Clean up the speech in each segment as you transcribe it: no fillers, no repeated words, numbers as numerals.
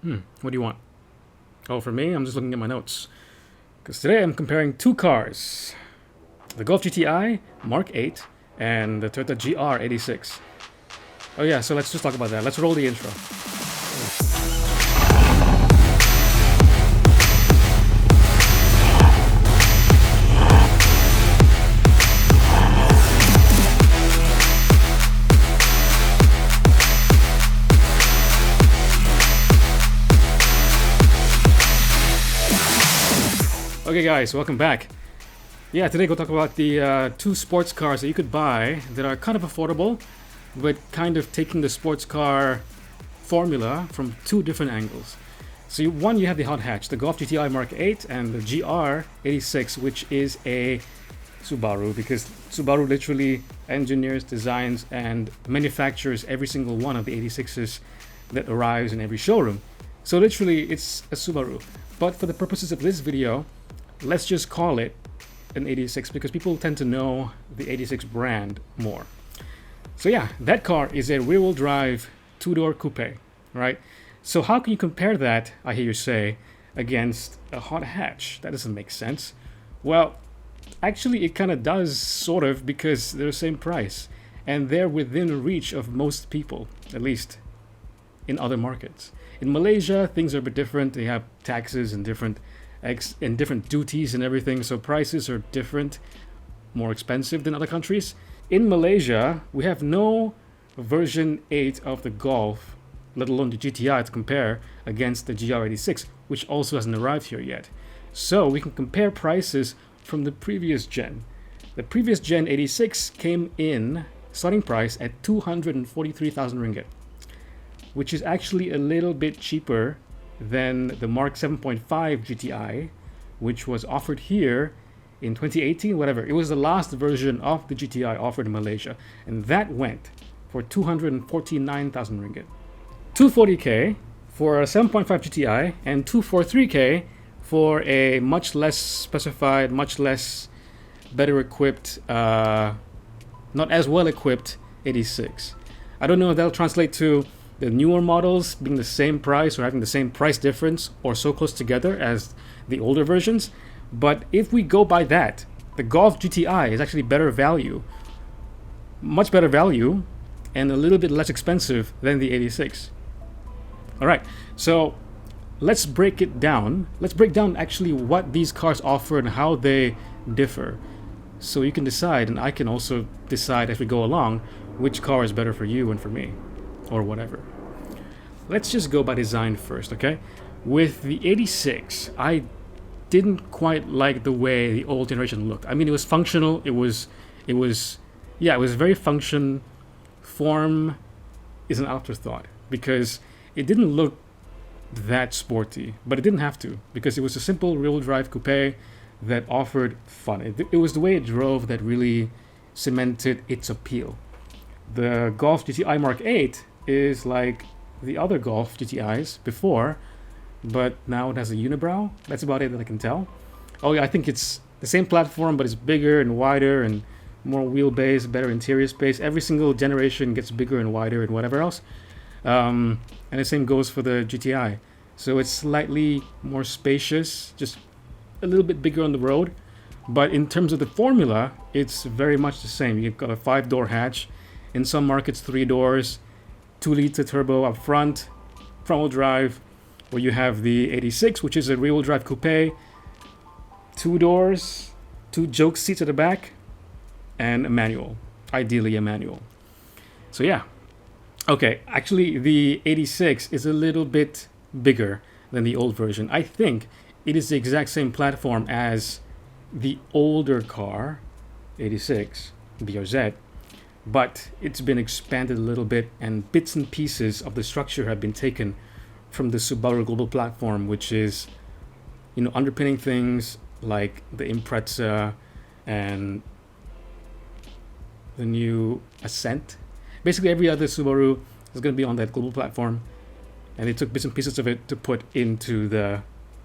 What do you want? Oh, for me, I'm just looking at my notes. Because today I'm comparing two cars. The Golf GTI Mk8 and the Toyota GR86. Oh yeah, so let's just talk about that. Let's roll the intro. Okay guys, welcome back. Yeah, today we'll talk about the two sports cars that you could buy that are kind of affordable, but kind of taking the sports car formula from two different angles. So you have the hot hatch, the Golf GTI Mk8 and the GR86, which is a Subaru, because Subaru literally engineers, designs, and manufactures every single one of the 86s that arrives in every showroom. So literally, it's a Subaru. But for the purposes of this video, let's just call it an 86 because people tend to know the 86 brand more. So yeah, that car is a rear-wheel drive two-door coupe, right? So how can you compare that, I hear you say, against a hot hatch? That doesn't make sense. Well, actually it kind of does, sort of, because they're the same price and they're within reach of most people, at least in other markets. In Malaysia, things are a bit different. They have taxes and different duties and everything, so prices are different, more expensive than other countries. In Malaysia, we have no version 8 of the Golf, let alone the GTI, to compare against the GR86, which also hasn't arrived here yet. So we can compare prices from the previous gen. The previous gen 86 came in starting price at 243,000 ringgit, which is actually a little bit cheaper than the Mark 7.5 GTI, which was offered here in 2018, whatever. It was the last version of the GTI offered in Malaysia, and that went for 249,000 ringgit. 240k for a 7.5 GTI and 243k for a much less specified, much less better equipped, not as well equipped 86. I don't know if that'll translate to the newer models being the same price or having the same price difference or so close together as the older versions. But if we go by that, the Golf GTI is actually better value, much better value, and a little bit less expensive than the 86. All right, so let's break it down. Let's break down actually what these cars offer and how they differ, so you can decide, and I can also decide as we go along, which car is better for you and for me, or whatever. Let's just go by design first, okay? With the 86, I didn't quite like the way the old generation looked. I mean, it was functional. It was very function. Form is an afterthought because it didn't look that sporty, but it didn't have to because it was a simple rear-wheel drive coupe that offered fun. It was the way it drove that really cemented its appeal. The Golf GTI Mk8 is like the other Golf GTIs before, but now it has a unibrow. That's about it that I can tell. Oh yeah, I think it's the same platform, but it's bigger and wider and more wheelbase, better interior space. Every single generation gets bigger and wider and whatever else. And the same goes for the GTI. So it's slightly more spacious, just a little bit bigger on the road. But in terms of the formula, it's very much the same. You've got a 5-door hatch. In some markets, 3 doors, 2-liter turbo up front, front-wheel drive, where you have the 86, which is a rear-wheel drive coupe, 2 doors, 2 joke seats at the back, and a manual, ideally a manual. So yeah, okay, actually the 86 is a little bit bigger than the old version. I think it is the exact same platform as the older car, 86, BRZ, but it's been expanded a little bit and bits and pieces of the structure have been taken from the Subaru global platform, which is, underpinning things like the Impreza and the new Ascent. Basically every other Subaru is going to be on that global platform, and they took bits and pieces of it to put into the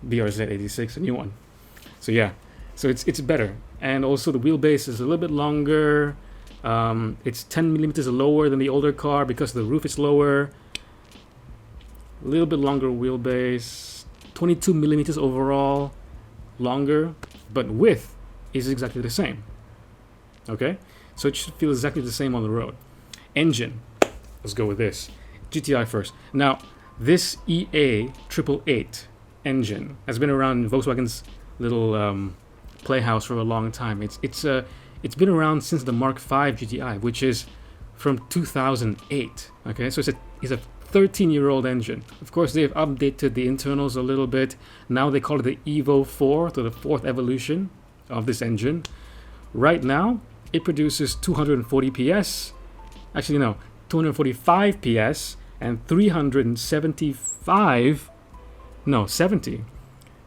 BRZ 86, a new one. So yeah, so it's better, and also the wheelbase is a little bit longer. It's 10 millimeters lower than the older car because the roof is lower. a little bit longer wheelbase, 22 millimeters overall, longer, but width is exactly the same. Okay, so it should feel exactly the same on the road. Engine, let's go with this. GTI first. Now, this EA 888 engine has been around in Volkswagen's little playhouse for a long time. It's been around since the Mark V GTI, which is from 2008. Okay, so it's a 13-year-old engine. Of course, they've updated the internals a little bit. Now they call it the Evo 4, so the fourth evolution of this engine. Right now, it produces 240 PS. Actually, no, 245 PS and 70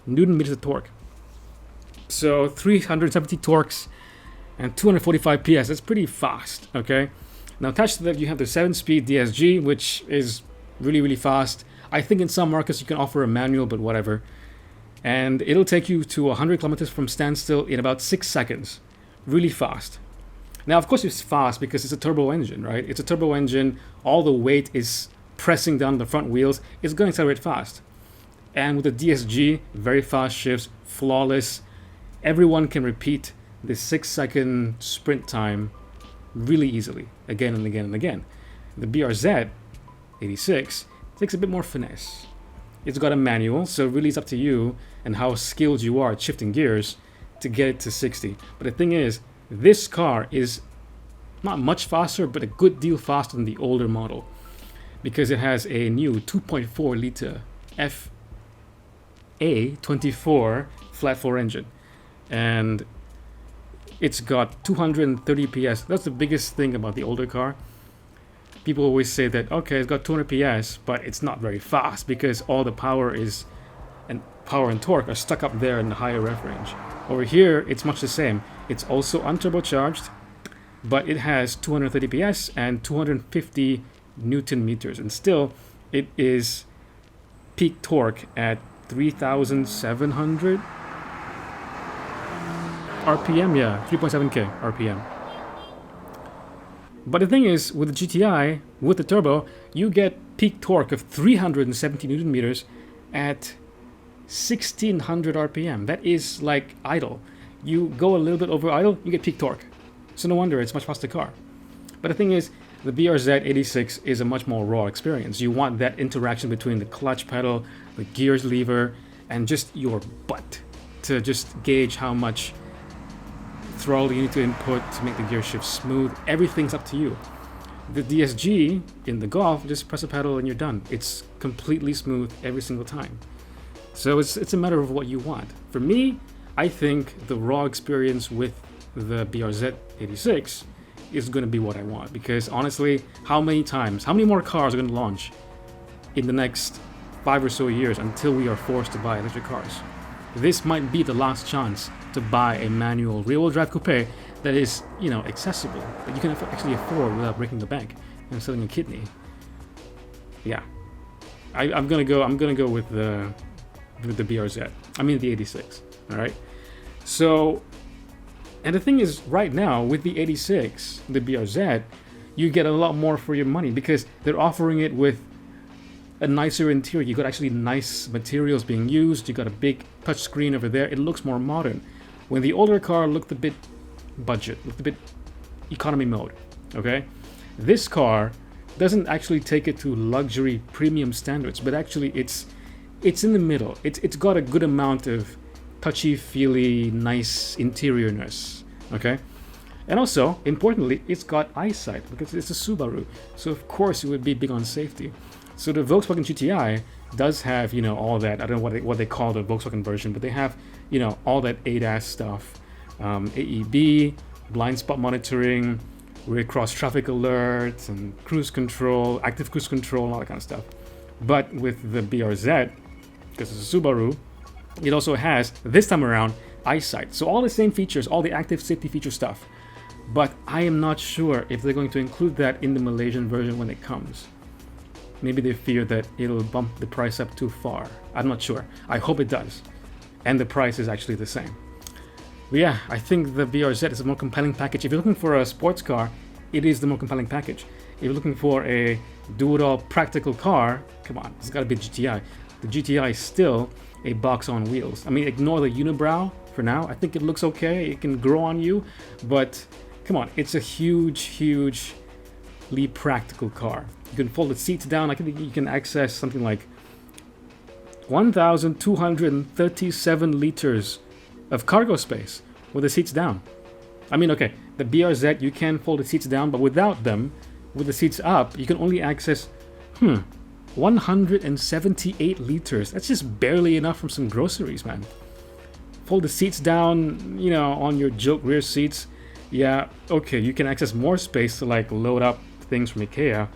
Newton meters of torque. So 370 torques and 245 PS. That's pretty fast, okay? Now attached to that, you have the 7-speed DSG, which is really, really fast. I think in some markets you can offer a manual, but whatever. And it'll take you to 100 kilometers from standstill in about 6 seconds. Really fast. Now, of course, it's fast because it's a turbo engine, right? It's a turbo engine. All the weight is pressing down the front wheels. It's going to accelerate fast. And with the DSG, very fast shifts, flawless. Everyone can repeat the 6-second sprint time really easily, again and again and again. The BRZ 86 takes a bit more finesse. It's got a manual, so really it's up to you and how skilled you are at shifting gears to get it to 60. But the thing is, this car is not much faster, but a good deal faster than the older model, because it has a new 2.4 liter FA24 flat 4 engine, and it's got 230 PS. That's the biggest thing about the older car. People always say that, okay, it's got 200 PS, but it's not very fast because all the power and torque are stuck up there in the higher ref range. Over here, it's much the same. It's also unturbocharged, but it has 230 PS and 250 Newton meters, and still it is peak torque at 3,700 RPM, yeah, 3.7k RPM. But the thing is, with the GTI, with the turbo, you get peak torque of 370 Newton meters at 1,600 RPM. That is like idle. You go a little bit over idle, you get peak torque. So no wonder it's a much faster car. But the thing is, the BRZ 86 is a much more raw experience. You want that interaction between the clutch pedal, the gears lever, and just your butt to just gauge how much throttle you need to input to make the gear shift smooth. Everything's up to you. The DSG in the Golf, just press a pedal and you're done. It's completely smooth every single time. So it's a matter of what you want. For me, I think the raw experience with the BRZ 86 is going to be what I want, because honestly, how many more cars are going to launch in the next 5 or so years until we are forced to buy electric cars? This might be the last chance to buy a manual rear-wheel drive coupe that is, accessible, that you can actually afford without breaking the bank and selling a kidney. Yeah, I'm gonna go with the BRZ. I mean the 86. All right. So, and the thing is, right now with the 86, the BRZ, you get a lot more for your money because they're offering it with a nicer interior. You got actually nice materials being used. You got a big touch screen over there. It looks more modern. When the older car looked a bit budget, looked a bit economy mode. Okay, this car doesn't actually take it to luxury premium standards, but actually it's in the middle. It's got a good amount of touchy-feely, nice interiorness. Okay, and also importantly, it's got eyesight because it's a Subaru. So of course it would be big on safety. So the Volkswagen GTI does have, all that. I don't know what they call the Volkswagen version, but they have, all that ADAS stuff, AEB, blind spot monitoring, rear cross traffic alerts, and cruise control, active cruise control, and all that kind of stuff. But with the BRZ, because it's a Subaru, it also has, this time around, eyesight. So all the same features, all the active safety feature stuff. But I am not sure if they're going to include that in the Malaysian version when it comes. Maybe they fear that it'll bump the price up too far. I'm not sure. I hope it does. And the price is actually the same. But yeah, I think the BRZ is a more compelling package. If you're looking for a sports car, it is the more compelling package. If you're looking for a do-it-all practical car, come on, it's gotta be the GTI. The GTI is still a box on wheels. I mean, ignore the unibrow for now. I think it looks okay. It can grow on you, but come on, it's a hugely practical car. You can fold the seats down. I think you can access something like 1,237 liters of cargo space with the seats down. I mean, okay, the BRZ, you can fold the seats down, but without them, with the seats up, you can only access, 178 liters. That's just barely enough from some groceries, man. Fold the seats down, you know, on your joke rear seats. Yeah, okay, you can access more space to like load up things from IKEA,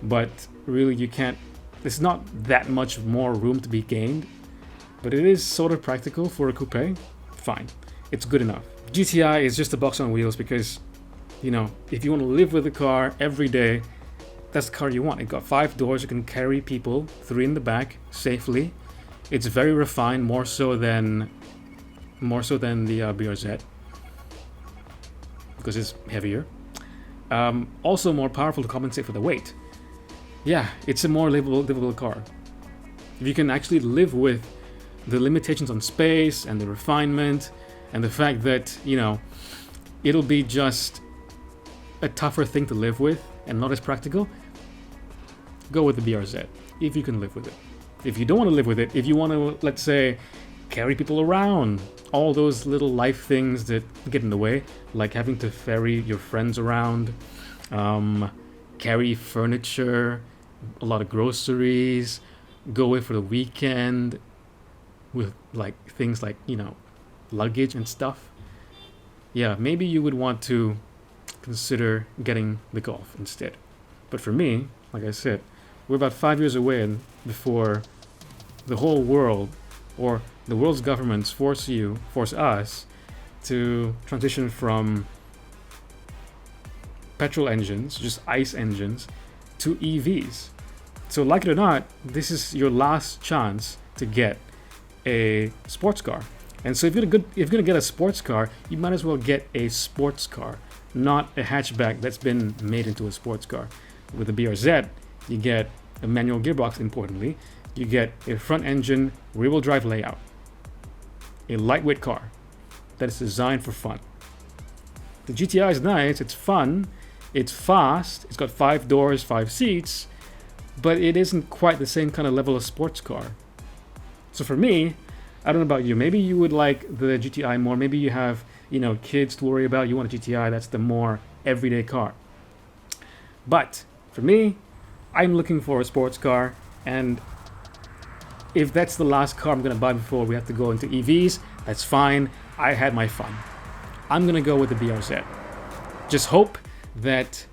but really you can't, there's not that much more room to be gained. But it is sort of practical for a coupe. Fine, it's good enough. GTI is just a box on wheels because, you know, if you want to live with the car every day, that's the car you want. It got 5 doors, you can carry people, 3 in the back safely. It's very refined, more so than the BRZ because it's heavier. Also more powerful to compensate for the weight. Yeah, it's a more livable car. If you can actually live with the limitations on space and the refinement and the fact that, you know, it'll be just a tougher thing to live with and not as practical, go with the BRZ if you can live with it. If you don't want to live with it, if you want to, let's say, carry people around, all those little life things that get in the way, like having to ferry your friends around, carry furniture, a lot of groceries, go away for the weekend with like things like, you know, luggage and stuff. Yeah, maybe you would want to consider getting the Golf instead. But for me, like I said, we're about 5 years away before the whole world or the world's governments force us to transition from petrol engines, just ICE engines, to EVs. So like it or not, this is your last chance to get a sports car. And so if you're gonna get a sports car, you might as well get a sports car, not a hatchback that's been made into a sports car. With the BRZ, you get a manual gearbox, importantly. You get a front engine, rear-wheel drive layout. A lightweight car that is designed for fun. The GTI is nice, it's fun, it's fast, it's got 5 doors, 5 seats, but it isn't quite the same kind of level of sports car. So for me, I don't know about you, maybe you would like the GTI more, maybe you have, you know, kids to worry about, you want a GTI, that's the more everyday car. But for me, I'm looking for a sports car, and if that's the last car I'm going to buy before we have to go into EVs, that's fine. I had my fun. I'm going to go with the BRZ. Just hope that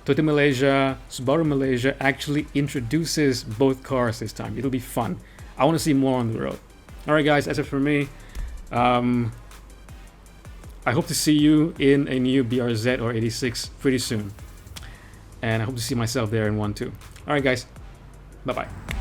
Toyota Malaysia, Subaru Malaysia actually introduces both cars this time. It'll be fun. I want to see more on the road. Alright guys, that's it for me. I hope to see you in a new BRZ or 86 pretty soon. And I hope to see myself there in one too. Alright guys, bye bye.